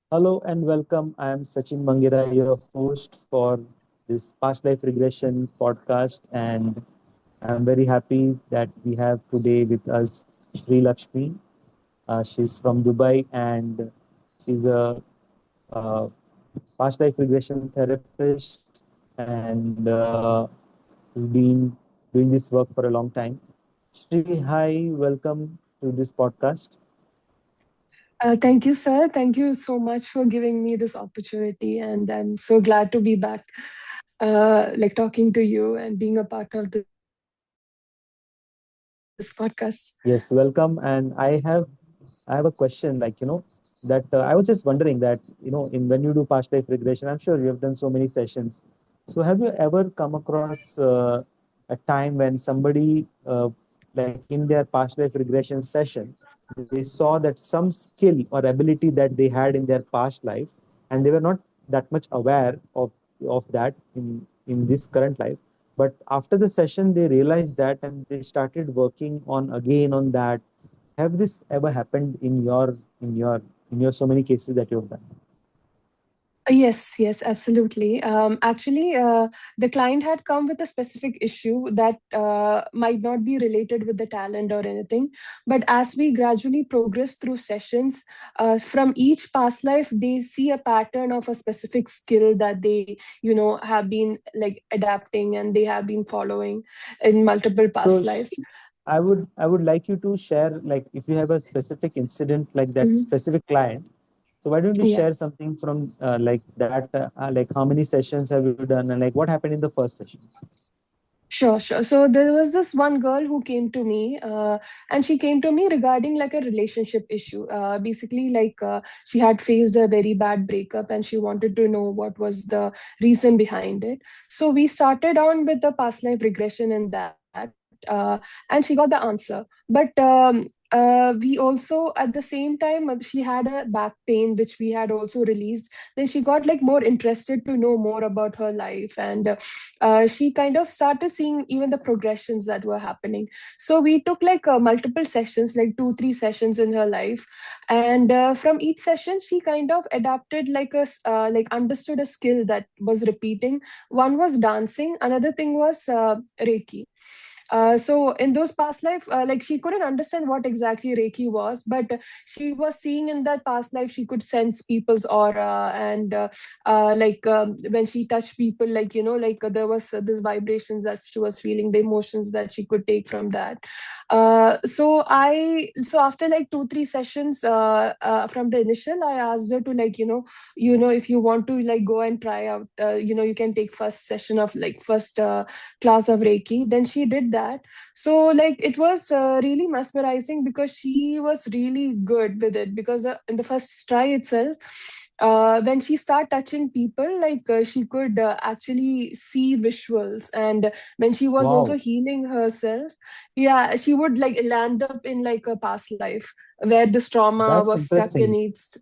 Hello and welcome. I am Sachin Bangera, your host for this Past Life Regression podcast, and I'm very happy that we have today with us Sree Lakshmi. She's from Dubai and she's a uh, past life regression therapist, and she's been doing this work for a long time. Sree, hi, welcome to this podcast. Thank you, sir. Thank you so much for giving me this opportunity, and I'm so glad to be back, like talking to you and being a part of this podcast. Yes, welcome. And I have a question, that I was just wondering that, in when you do past life regression, I'm sure you have done so many sessions. So have you ever come across a time when somebody, like in their past life regression session, they saw that some skill or ability that they had in their past life, and they were not that much aware of that in this current life, but after the session they realized that and they started working on again on that. Have this ever happened in your so many cases that you've done? Yes, yes, absolutely. Actually, the client had come with a specific issue that might not be related with the talent or anything. But as we gradually progress through sessions, from each past life, they see a pattern of a specific skill that they, have been like adapting and they have been following in multiple So past lives. I would like you to share, like, if you have a specific incident like that Mhm. specific client. So why don't you Yeah. share something from like that? Like how many sessions have you done, and like what happened in the first session? Sure, sure. So there was this one girl who came to me, and she came to me regarding like a relationship issue. Basically, she had faced a very bad breakup, and she wanted to know what was the reason behind it. So we started on with the past life regression in that, and she got the answer. But we also at the same time she had a back pain, which we had also released. Then she got like more interested to know more about her life, and she kind of started seeing even the progressions that were happening. So we took like multiple sessions, like 2 3 sessions in her life, and from each session she kind of adapted like like understood a skill that was repeating. One was dancing, another thing was reiki. So in those past life, like she couldn't understand what exactly Reiki was, but she was seeing in that past life she could sense people's aura, and when she touched people, like there was this vibrations that she was feeling, the emotions that she could take from that. So after like 2 3 sessions from the initial, I asked her to like if you want to like go and try out, you can take first session of like first class of Reiki. Then she did that. So like it was really mesmerizing because she was really good with it, because in the first try itself, when she started touching people, like she could actually see visuals. And when she was Wow, also healing herself, yeah, she would like land up in like a past life where this trauma that's was stuck in interesting. its.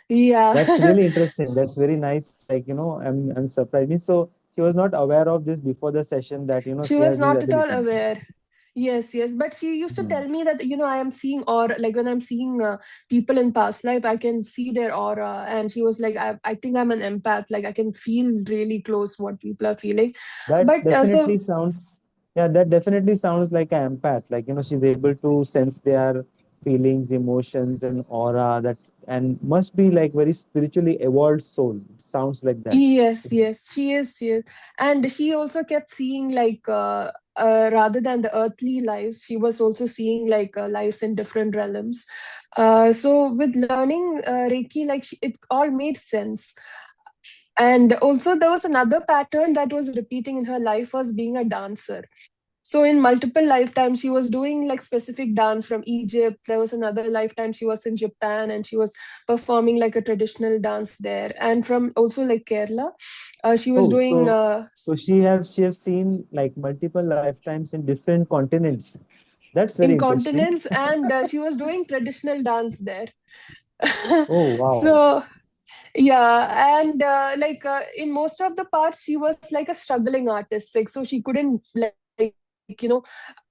Yeah. That's really interesting. That's very nice. Like, I'm surprised. Means so she was not aware of this before the session that, She she has was these not at all abilities. aware. Yes, yes. But she used to Hmm. tell me that, I am seeing, or like when I'm seeing people in past life, I can see their aura. And she was like, I think I'm an empath. Like I can feel really close what people are feeling. That But definitely sounds, yeah, that definitely sounds like an empath. Like, she's able to sense their feelings, emotions, and aura. That's and must be like very spiritually evolved soul. It sounds like that. yes, yes, she is. She is. And she also kept seeing like, rather than the earthly lives, she was also seeing like lives in different realms. So with learning Reiki, like it all made sense. And also there was another pattern that was repeating in her life, was being a dancer. So in multiple lifetimes she was doing like specific dance from Egypt. There was another lifetime she was in Japan and she was performing like a traditional dance there. And from also like Kerala, she was Oh, doing so she have seen like multiple lifetimes in different continents. That's very interesting. incontinence, and she was doing traditional dance there. Oh, wow. So yeah, and in most of the parts she was like a struggling artist, like so she couldn't like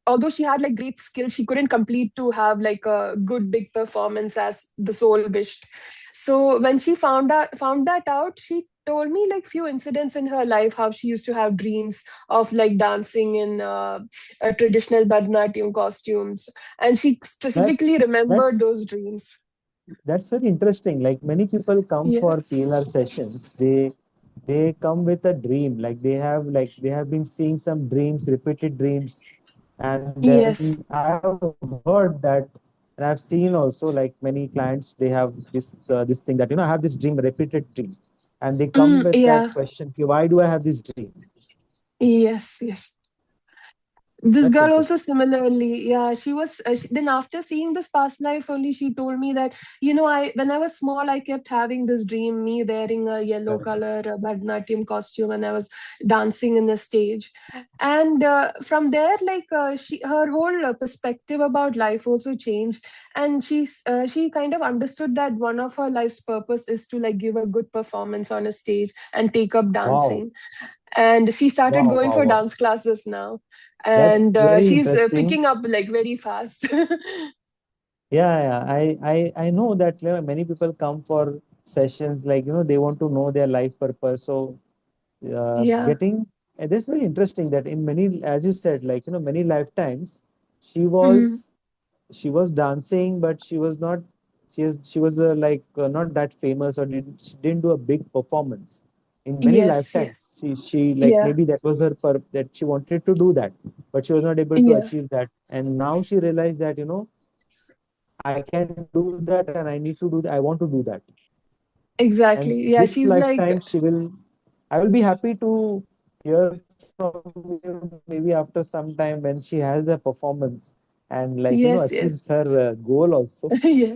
although she had like great skills, she couldn't complete to have like a good big performance as the soul wished. So when she found that out, she told me like few incidents in her life, how she used to have dreams of like dancing in traditional Bharatanatyam costumes, and she That specifically remembered that's those dreams. that's very interesting. Like many people come Yeah. for PLR sessions, they come with a dream. They have been seeing some dreams, repeated dreams, and then Yes. I have heard that, and I've seen also like many clients they have this thing that I have this dream, repeated dream, and they come with that Yeah. question, "Okay, why do I have this dream?" Yes. Yes. That's This girl interesting. also similarly, yeah, she was then after seeing this past life only, she told me that, I when I was small, I kept having this dream, me wearing a yellow Correct. color Bharatanatyam costume, and I was dancing in the stage. And from there, like her whole perspective about life also changed. And she kind of understood that one of her life's purpose is to like give a good performance on a stage and take up Wow, dancing. And she started wow, going wow, for wow. dance classes now, That's and very she's interesting. picking up like very fast. Yeah, yeah. I know that many people come for sessions like they want to know their life purpose. So Yeah. getting this very interesting that in many, as you said, like many lifetimes, she Mhm. was she was dancing, but she was not. She was like not that famous, or she didn't do a big performance. In many Yes. Yeah. lifetimes, she like Yeah. maybe that was her that she wanted to do that, but she was not able to Yeah. achieve that. And now she realized that I can do that and I need to do that. I want to do that. And Exactly. this Yeah. She's lifetime, like, I will be happy to hear from you maybe after some time when she has a performance and achieves yes. her Yes. goal also. Yeah.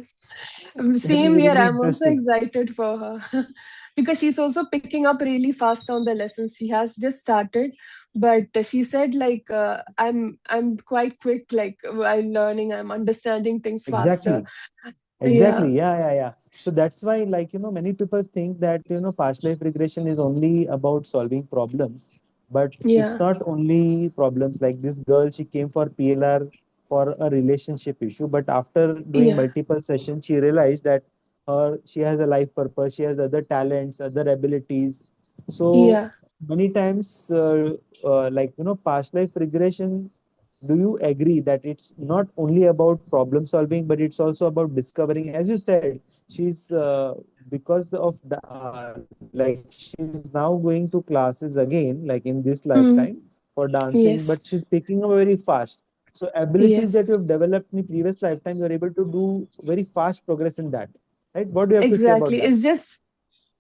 That will be Same really here. I'm also interesting. excited for her because she's also picking up really fast on the lessons. She has just started, but she said like I'm quite quick. Like while learning, I'm understanding things faster. Exactly. Exactly. Yeah. Yeah, yeah, yeah. So that's why, like, many people think that, past life regression is only about solving problems, but it's Yeah. not only problems. Like this girl, she came for PLR for a relationship issue, but after doing Yeah. multiple sessions, she realized that she has a life purpose, she has other talents, other abilities. So Yeah. many times, like, past life regression, do you agree that it's not only about problem solving but it's also about discovering, as you said, she's because of the like she's now going to classes again like in this lifetime Mm. for dancing, but she's Yes. picking up very fast. So abilities that you have Yes. developed in the previous lifetime, you're able to do very fast progress in that, right? What do you have to say about Exactly. that?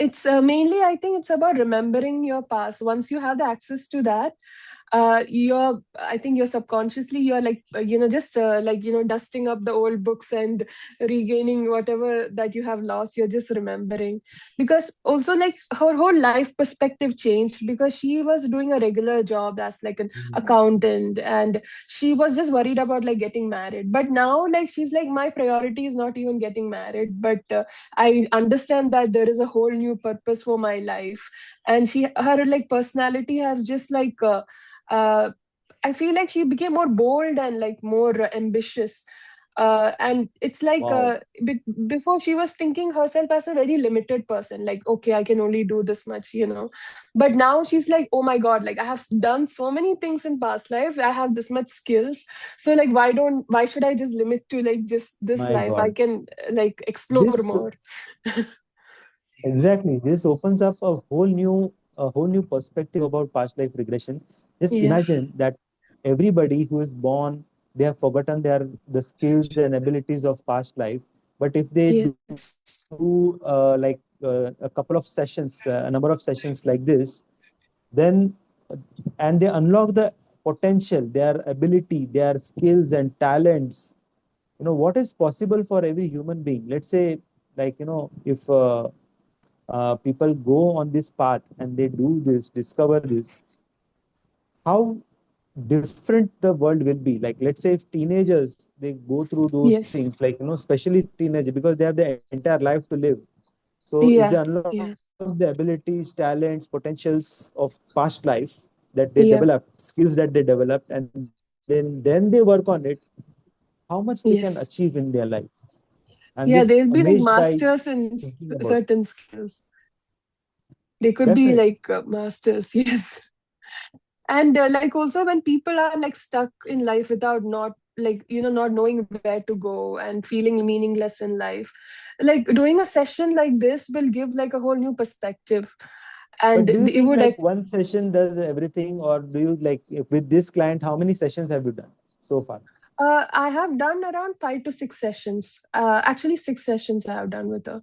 It's mainly, I think it's about remembering your past. Once you have the access to that, you're I think you're subconsciously, you're like just like dusting up the old books and regaining whatever that you have lost. You're just remembering, because also like her whole life perspective changed, because she was doing a regular job as like an Mhm. accountant, and she was just worried about like getting married. But now like she's like, my priority is not even getting married, but I understand that there is a whole new purpose for my life. And her like personality has just like uh, I feel like she became more bold and like more ambitious. And it's like Wow, before she was thinking herself as a very limited person, like, okay, I can only do this much, But now she's like, oh my God, like I have done so many things in past life. I have this much skills. So like, why should I just limit to like just this my life? I God. can like explore This more. Exactly. This opens up a whole new perspective about past life regression. Just Yeah. imagine that everybody who is born, they have forgotten the skills and abilities of past life. But if they do Yes. a couple of sessions, a number of sessions like this, then and they unlock the potential, their ability, their skills and talents. What is possible for every human being. Let's say, like if people go on this path and they do this, discover this, how different the world will be. Like, let's say if teenagers they go through those Yes. things, like especially teenagers, because they have the entire life to live. So if they Yeah. unlock the Yeah. abilities, talents, potentials of past life that they developed, Yeah. skills that they developed, and they do then they work on it, how much they can Yes. achieve in their life. I'm Yeah, just they'll be like amazed by masters in thinking about it. certain skills. They could be Definitely. like masters. Yes. And like also when people are like stuck in life without not like not knowing where to go and feeling meaningless in life, like doing a session like this will give like a whole new perspective, But and do you it think would like like one session does everything, or do you like with this client, how many sessions have you done so far? I have done around 5 to 6 sessions, actually 6 sessions I have done with her.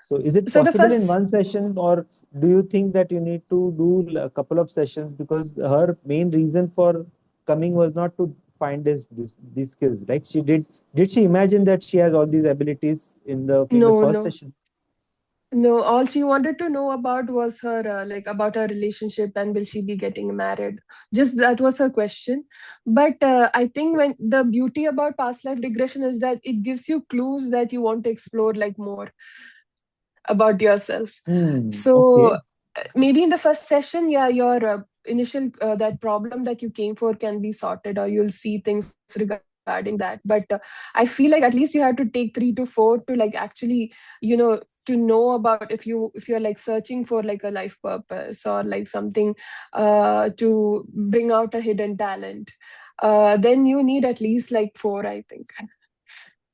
So is it So the possible in first one session, or do you think that you need to do a couple of sessions, because her main reason for coming was not to find these skills, like did she imagine that she has all these abilities in the no, first no. session? No, all she wanted to know about was her like about her relationship and will she be getting married. Just that was her question. But I think when the beauty about past life regression is that it gives you clues that you want to explore like more about yourself. So Okay. maybe in the first session, yeah, your initial that problem that you came for can be sorted, or you'll see things regarding that. But I feel like at least you have to take 3 to 4 to like actually, to know about if you're like searching for like a life purpose or like something to bring out a hidden talent. Then you need at least like four, I think.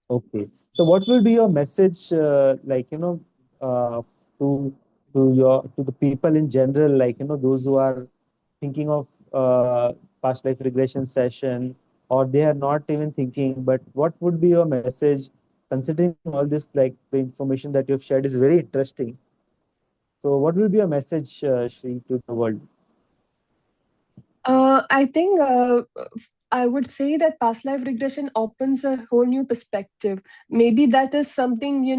Okay. So what will be your message, like, to to the people in general, like, those who are thinking of past life regression session, or they are not even thinking, but what would be your message, considering all this, like the information that you've shared is very interesting. So what will be your message, Shri, to the world? I think I would say that past life regression opens a whole new perspective. Maybe that is something,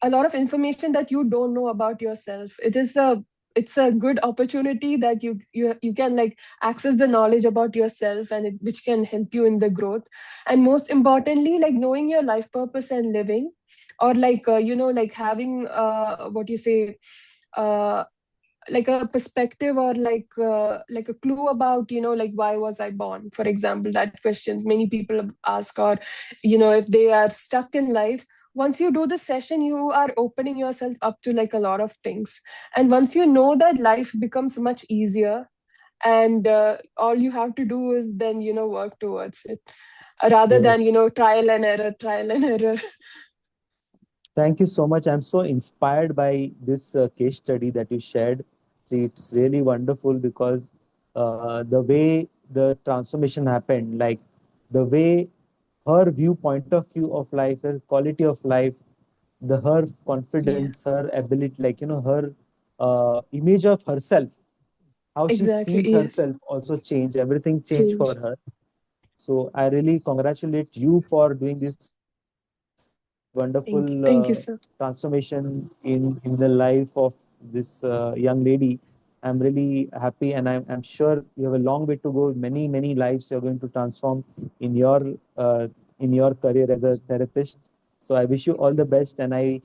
a lot of information that you don't know about yourself. It's a good opportunity that you can like access the knowledge about yourself, and which can help you in the growth. And most importantly, like knowing your life purpose and living, or like like having what you say, uh, like a perspective, or like a clue about like why was I born, for example. That questions many people ask, or if they are stuck in life. Once you do the session, you are opening yourself up to like a lot of things, and once you know that, life becomes much easier. And all you have to do is then work towards it, rather than Yes. trial and error, trial and error. Thank you so much. I'm so inspired by this case study that you shared. It's really wonderful because the way the transformation happened, like the way her viewpoint of view of life, her quality of life, her Yeah, confidence, her ability, like her image of herself, how she exactly. sees Yes. herself also changed. Everything changed for Change. her. So I really congratulate you for doing this wonderful Thank you, sir. transformation in the life of this young lady. I'm really happy, and I'm sure you have a long way to go. Many lives you're going to transform in your career as a therapist. So I wish you all the best, and I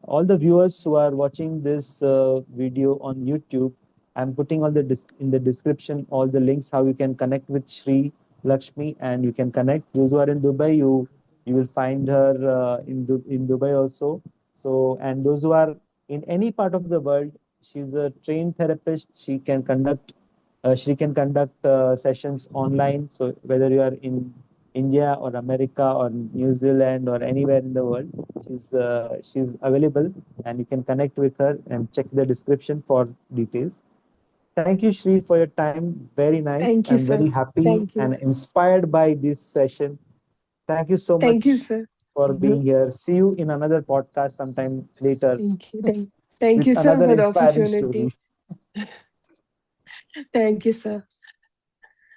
all the viewers who are watching this video on YouTube, I'm putting all in the description all the links how you can connect with Sree Lakshmi, and you can connect. Those who are in Dubai, you will find her in Dubai also. So, and those who are in any part of the world, she's a trained therapist. She can conduct sessions online. So whether you are in India or America or New Zealand or anywhere in the world, she's available, and you can connect with her and check the description for details. Thank you, Shri, for your time. Very nice. Thank you, I'm very sir. happy Thank you. and inspired by this session. Thank you so Thank you, much sir. for Mhm. being here. See you in another podcast sometime later Thank you. Thank with you, sir, another for the inspiring story. opportunity. Thank you, sir.